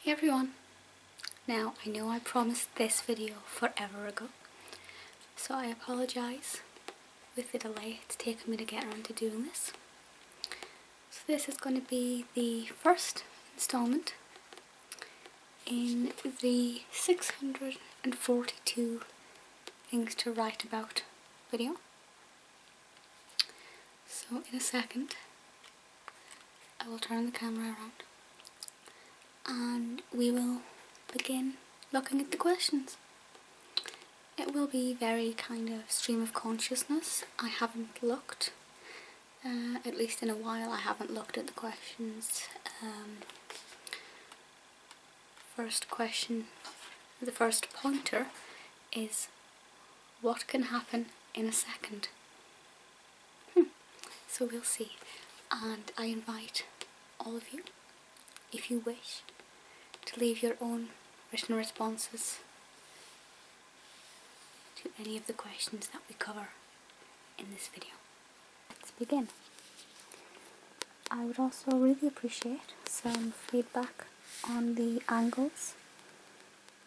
Hey everyone! Now, I know I promised this video forever ago, so I apologise with the delay it's taken me to get around to doing this. So this is going to be the first instalment in the 642 things to write about video. So in a second I will turn the camera around and we will begin looking at the questions. It will be very kind of stream of consciousness. I haven't looked, at least in a while, I haven't looked at the questions. First question, the first pointer is, what can happen in a second? So we'll see, and I invite all of you, if you wish, to leave your own written responses to any of the questions that we cover in this video. Let's begin. I would also really appreciate some feedback on the angles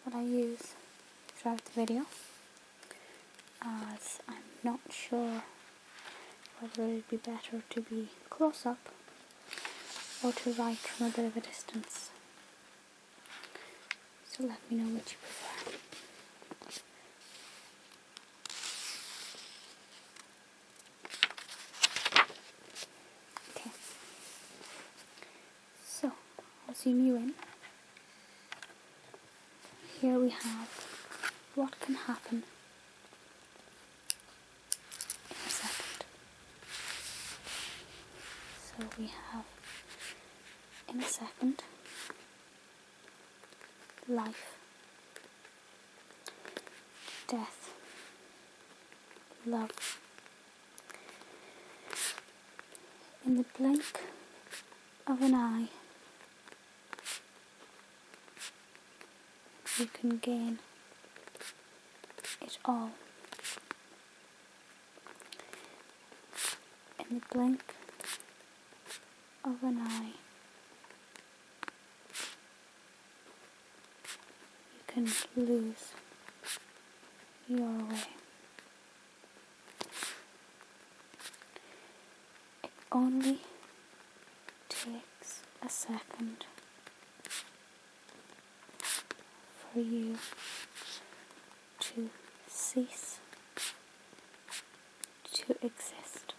that I use throughout the video, as I'm not sure whether it would be better to be close up or to write from a bit of a distance. So let me know what you prefer. Okay, so I'll zoom you in. Here we have what can happen in a second. So we have in a second, life, death, love. In the blink of an eye, you can gain it all. In the blink of an eye, you can lose your way. It only takes a second for you to cease to exist.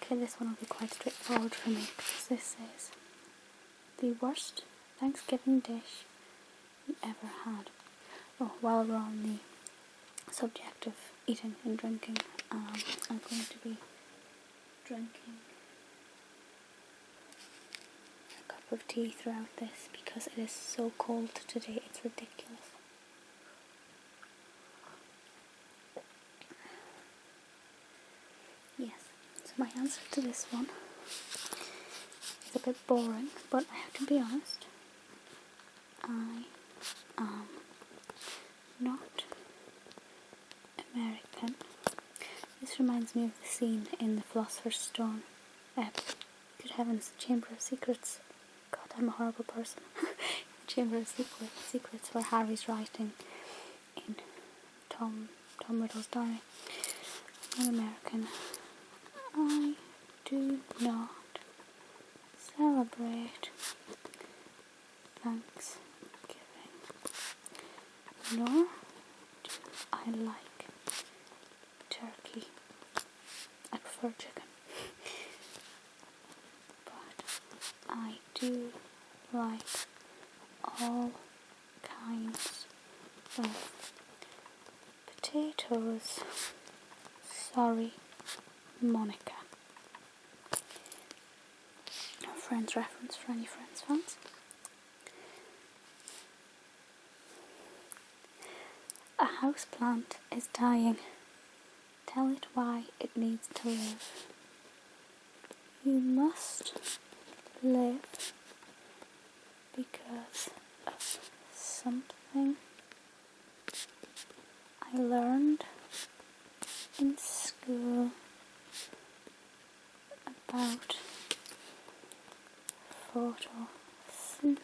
Okay, this one will be quite straightforward for me, because this says, the worst Thanksgiving dish you ever had. Oh, while we're on the subject of eating and drinking, I'm going to be drinking a cup of tea throughout this because it is so cold today, it's ridiculous. Yes, so my answer to this one is a bit boring, but I have to be honest, I am not American. This reminds me of the scene in the Philosopher's Stone. Good heavens, the Chamber of Secrets. God, I'm a horrible person. The Chamber of Secrets, where Harry's writing in Tom Riddle's diary. I'm American. I do not celebrate Thanksgiving, nor do I like turkey. I prefer chicken, but I do like all kinds of potatoes. Sorry, Monica. A Friends reference for any Friends fans. A houseplant is dying. Tell it why it needs to live. You must live because of something I learned in school about photosynthesis.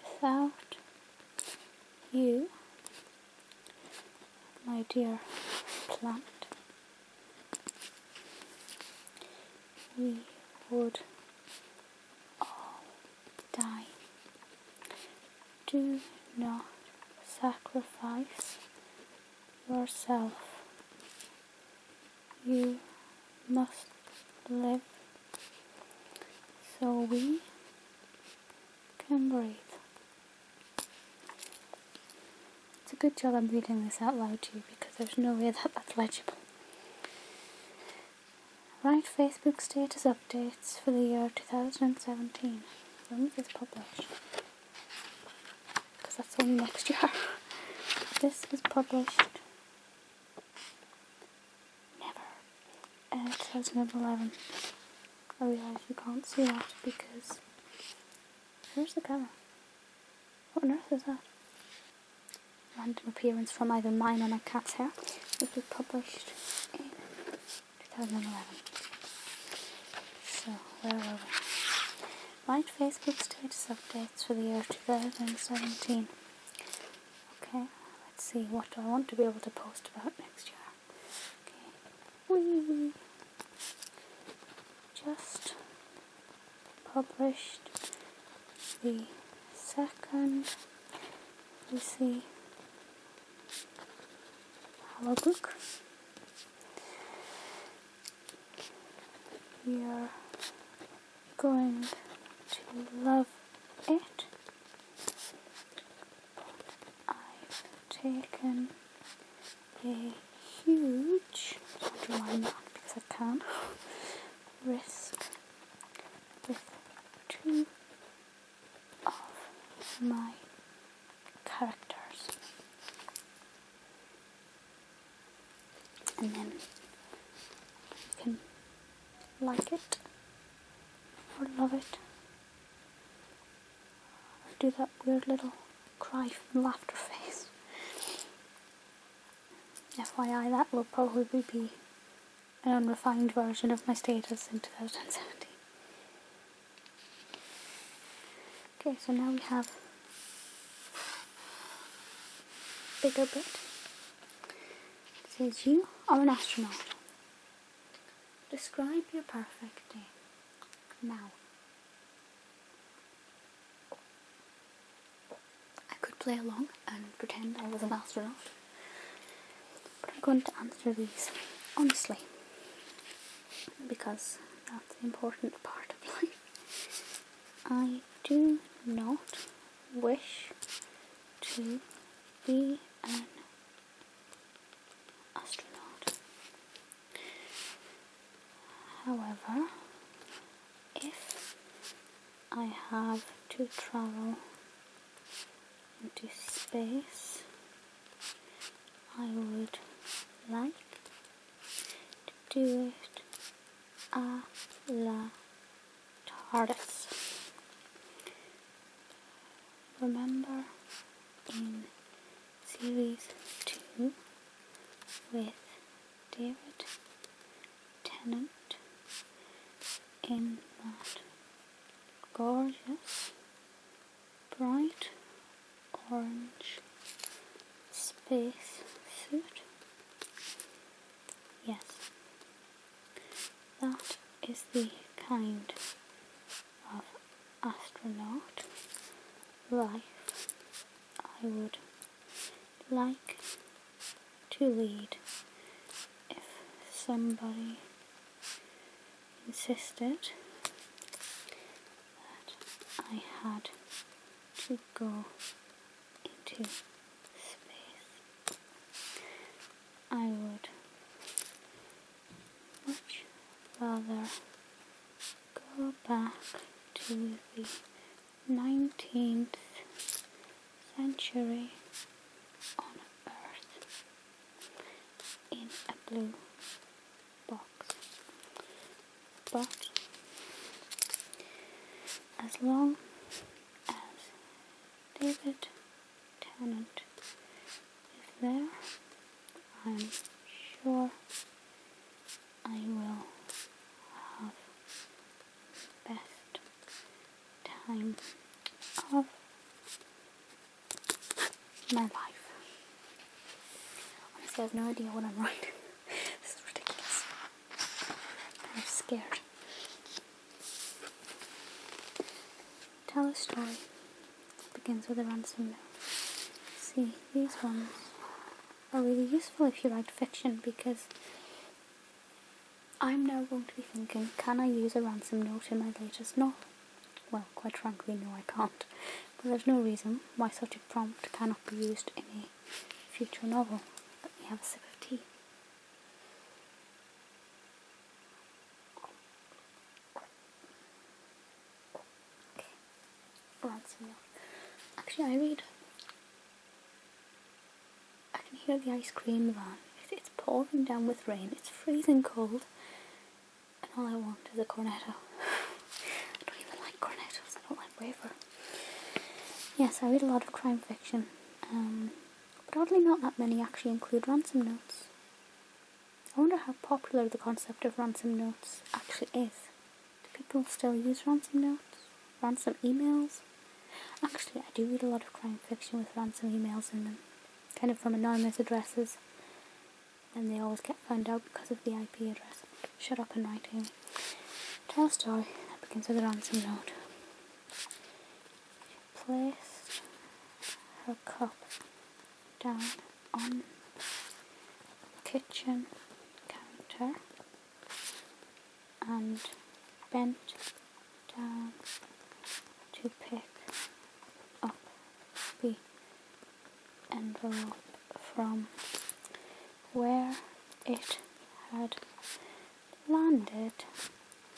Without you, my dear plant, we would all die. Do not sacrifice yourself. You must live so we can breathe. It's a good job I'm reading this out loud to you because there's no way that that's legible. Write Facebook status updates for the year 2017. When was this published? Because that's only next year. This was published 2011. I realise you can't see that because... Where's the camera? What on earth is that? Random appearance from either mine or my cat's hair. This was published in 2011. So, where are we? Write Facebook status updates for the year 2017. Okay, let's see, what do I want to be able to post about next year? We just published the second, you see, our book. You're going to love it. But I've taken a huge, underline that because I can, risk with two of my characters. And then you can like it or love it or do that weird little cry from laughter face. FYI, that will probably be an unrefined version of my status in 2017. Okay, so now we have a bigger bit. It says, you are an astronaut. Describe your perfect day. Now. I could play along and pretend I was an astronaut, but I'm going to answer these honestly, because that's the important part of life. I do not wish to be an astronaut. However, if I have to travel into space, I would like to do it a la TARDIS. Remember in series 2 with David Tennant in that gorgeous bright orange space suit? Yes, that is the kind of astronaut life I would like to lead if somebody insisted that I had to go into space. I would much rather go back to the 19th century on Earth in a blue box. But as long as David Tennant is there, I'm sure Katie has no idea what I'm writing. This is ridiculous. I'm scared. Tell a story. Begins with a ransom note. See, these ones are really useful if you write fiction, because I'm now going to be thinking, can I use a ransom note in my latest novel? Well, quite frankly, no, I can't. But there's no reason why such a prompt cannot be used in a future novel. Let me have a sip of tea. Okay, ransom note. Actually, I can hear the ice cream van. It's pouring down with rain. It's freezing cold. And all I want is a cornetto. I don't even like cornettos. I don't like wafer. Yes, I read a lot of crime fiction. But oddly not that many actually include ransom notes. I wonder how popular the concept of ransom notes actually is. Do people still use ransom notes? Ransom emails? Actually, I do read a lot of crime fiction with ransom emails in them. Kind of from anonymous addresses. And they always get found out because of the IP address. Shut up and write, Amy. Tell a story that begins with a ransom note. She placed her cup down on the kitchen counter and bent down to pick up the envelope from where it had landed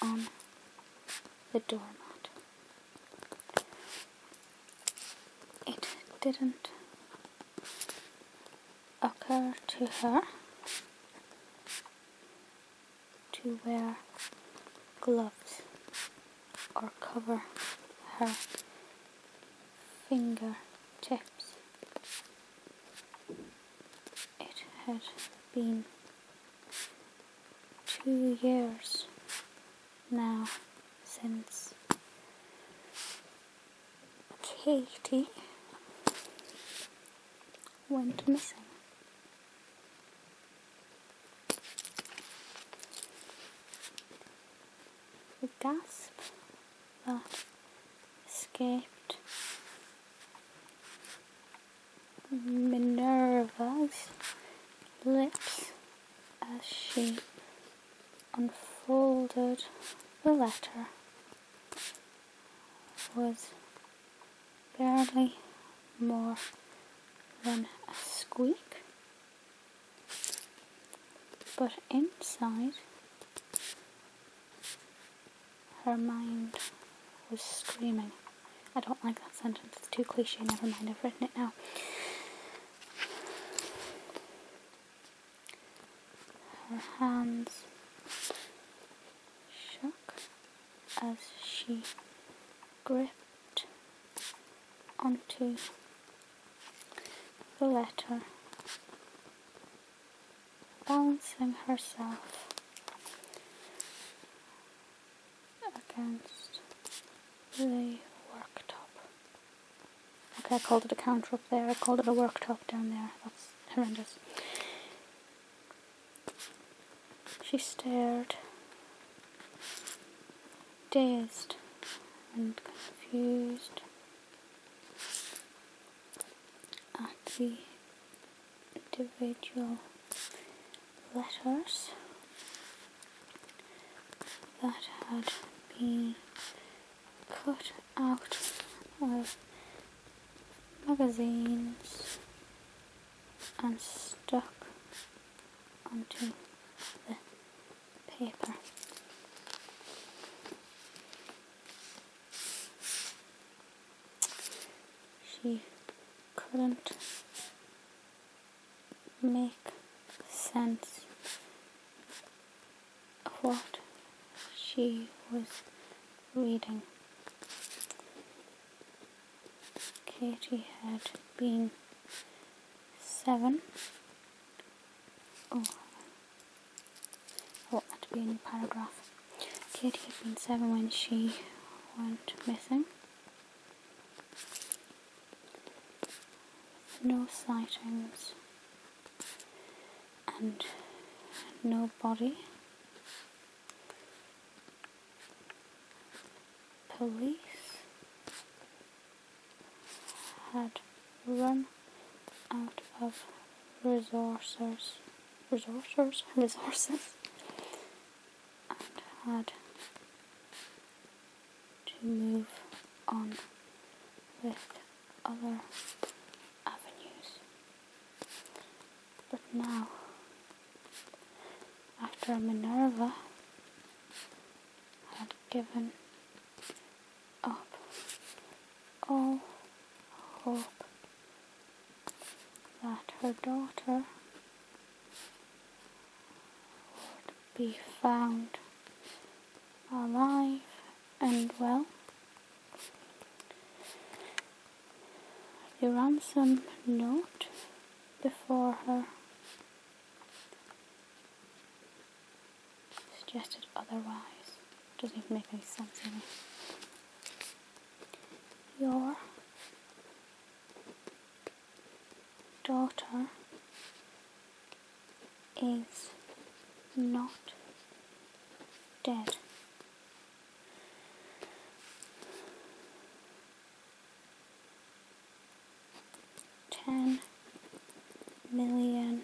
on the doormat. It didn't occur to her to wear gloves or cover her fingertips. It had been 2 years now since Katie went missing. The gasp that escaped Minerva's lips as she unfolded the letter was barely more than a squeak, but inside her mind was screaming. I don't like that sentence, it's too cliche, never mind, I've written it now. Her hands shook as she gripped onto the letter, balancing herself against the worktop. Okay, I called it a counter up there, I called it a worktop down there. That's horrendous. She stared, dazed and confused, at the individual letters that had been cut out of magazines and stuck onto the paper. She couldn't make sense of what she was reading. Katie had been 7. Oh, I want that to be in a paragraph. Katie had been 7 when she went missing. No sightings and nobody. Police had run out of resources and had to move on with other avenues. But now, after Minerva had given up all hope that her daughter would be found alive and well, the ransom note before her suggested otherwise. Doesn't even make any sense anyway. Your daughter is not dead. $10 million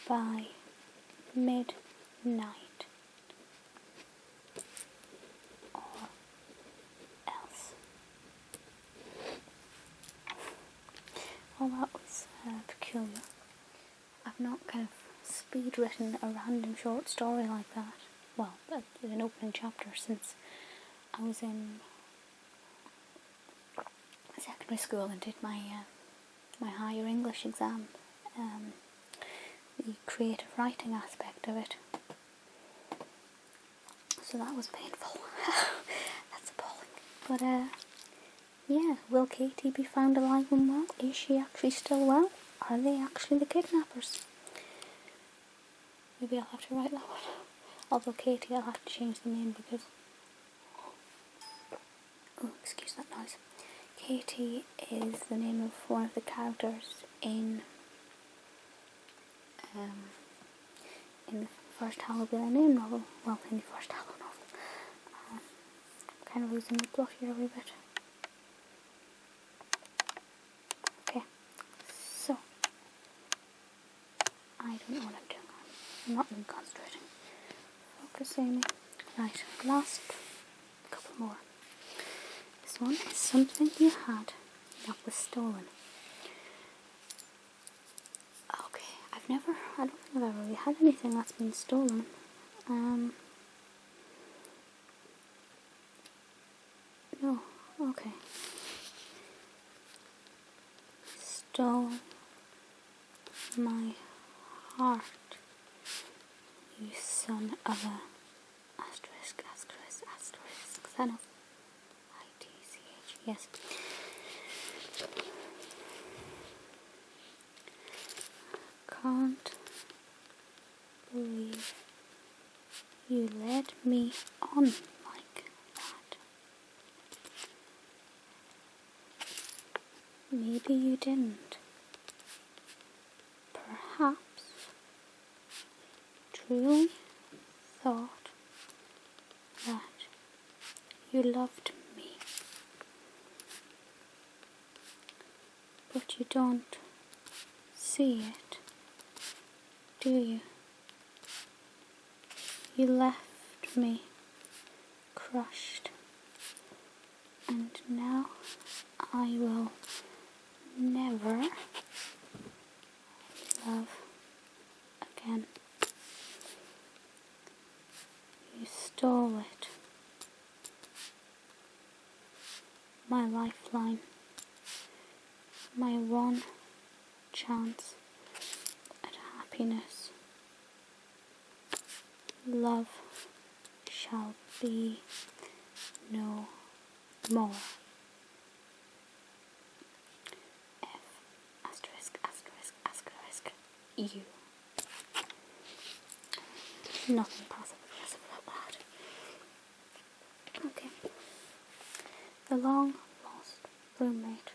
by midnight, or else. Well, that was peculiar. I've not kind of speed written a random short story like that. Well, an opening chapter since I was in secondary school and did my my higher English exam. The creative writing aspect of it. So that was painful. That's appalling. But yeah, will Katie be found alive and well? Is she actually still well? Are they actually the kidnappers? Maybe I'll have to write that one. Although Katie, I'll have to change the name because... oh, excuse that noise. Katie is the name of one of the characters in the first Hallow Name novel. Well, in the first Hallow novel. I'm kind of losing the plot here a wee bit. Okay, so I don't know what I'm doing. I'm not really concentrating. Focus, Amy. Right, last couple more. This one is something you had that was stolen. Okay, I don't think I've ever really had anything that's been stolen. No, okay. Stole my heart, you son of a asterisk, son of ITCH, yes. Can't believe you led me on like that. Maybe you didn't. Perhaps truly thought that you loved me, but you don't see it, do you? You left me crushed, and now I will never love again. You stole it, my lifeline, my one chance at happiness. Love shall be no more. F asterisk asterisk asterisk U. Nothing passive aggressive about that. Okay. The long lost roommate.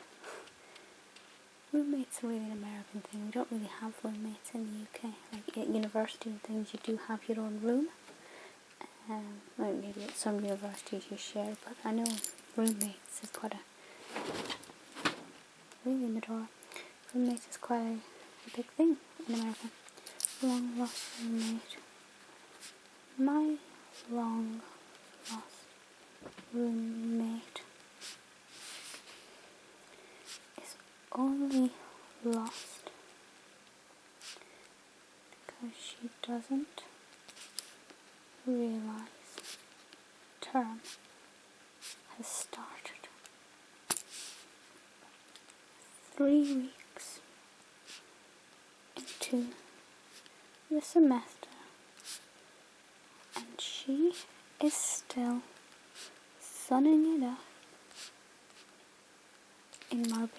roommate's really an American thing. We don't really have roommates in the UK. Like at university and things, you do have your own room. Well, maybe at some universities you share, but I know roommates is quite a really Medora. Roommates is quite a big thing in America. Long lost roommate. My long lost roommate is only lost because she doesn't realize term has started. 3 weeks into the semester, and she is still sunning it up in Marbella.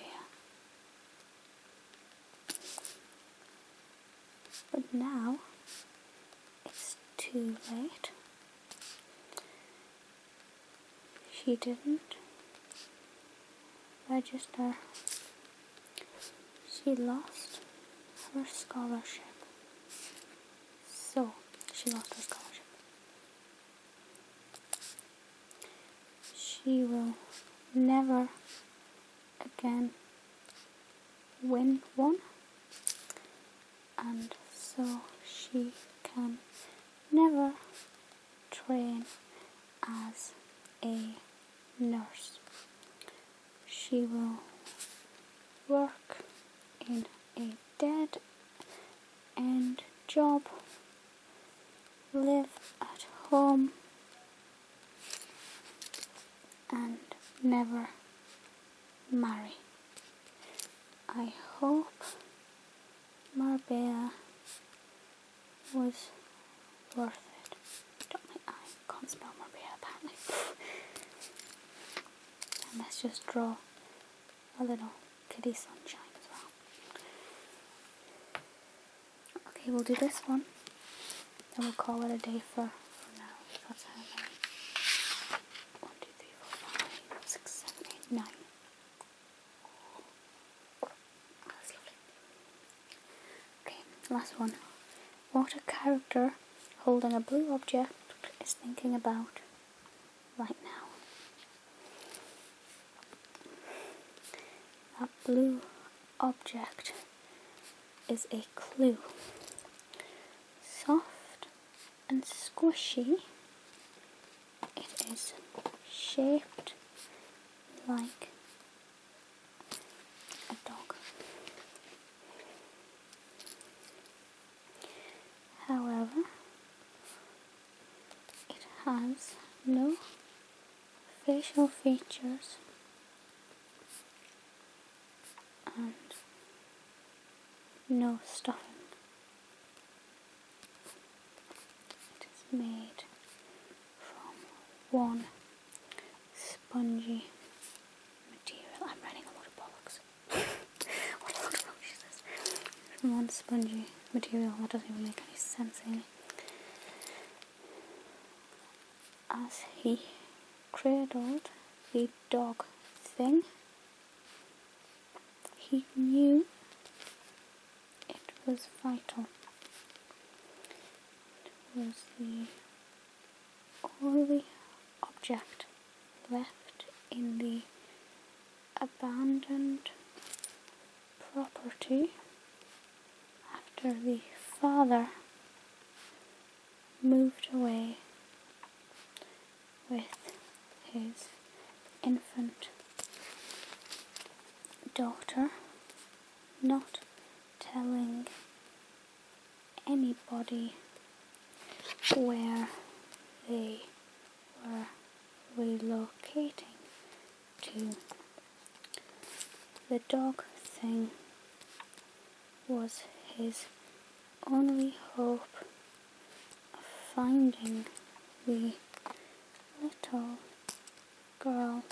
But now it's too late. She didn't register. She lost her scholarship. So, she lost her scholarship. She will never again win one, and so she can never train as a nurse. She will work in a dead end job, live at home, and never marry. I hope Marbella was worth it. I can't spell Marbella apparently. And let's just draw a little kitty sunshine as well. Okay, we'll do this one. Then we'll call it a day for now. That's how many. 1, 2, 3, 4, 5, 6, 7, 8, 9. Oh, that's lovely. Okay, last one. What a character holding a blue object is thinking about right now. That blue object is a clue. Soft and squishy, it is shaped like a dog. However, it has no facial features and no stuffing. It is made from one spongy material. I'm writing a lot of bollocks. What a lot of rubbish is this? From one spongy material that doesn't even make any sense really. As he cradled the dog thing, he knew it was vital. It was the only object left in the abandoned property after the father moved away with his infant daughter, not telling anybody where they were relocating to. The dog thing was his only hope of finding the little girl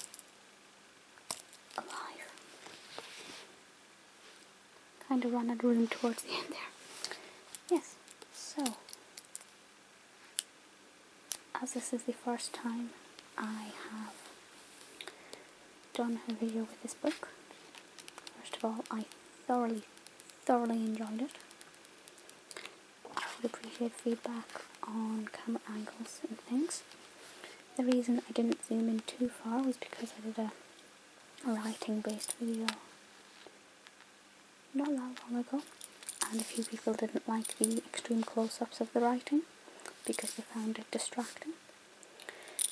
alive. Kind of ran out of room towards the end there. Yes, so as this is the first time I have done a video with this book, first of all, I thoroughly enjoyed it. I would appreciate feedback on camera angles and things. The reason I didn't zoom in too far was because I did a writing based video not that long ago, and a few people didn't like the extreme close-ups of the writing because they found it distracting.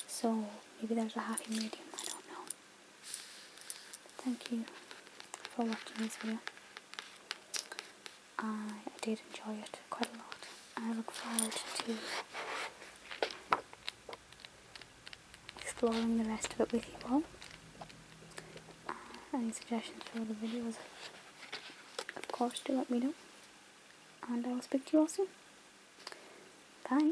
So maybe there's a happy medium, I don't know. Thank you for watching this video. I did enjoy it quite a lot, and I look forward to exploring the rest of it with you all. Any suggestions for other videos, of course, do let me know, and I will speak to you all soon. Bye.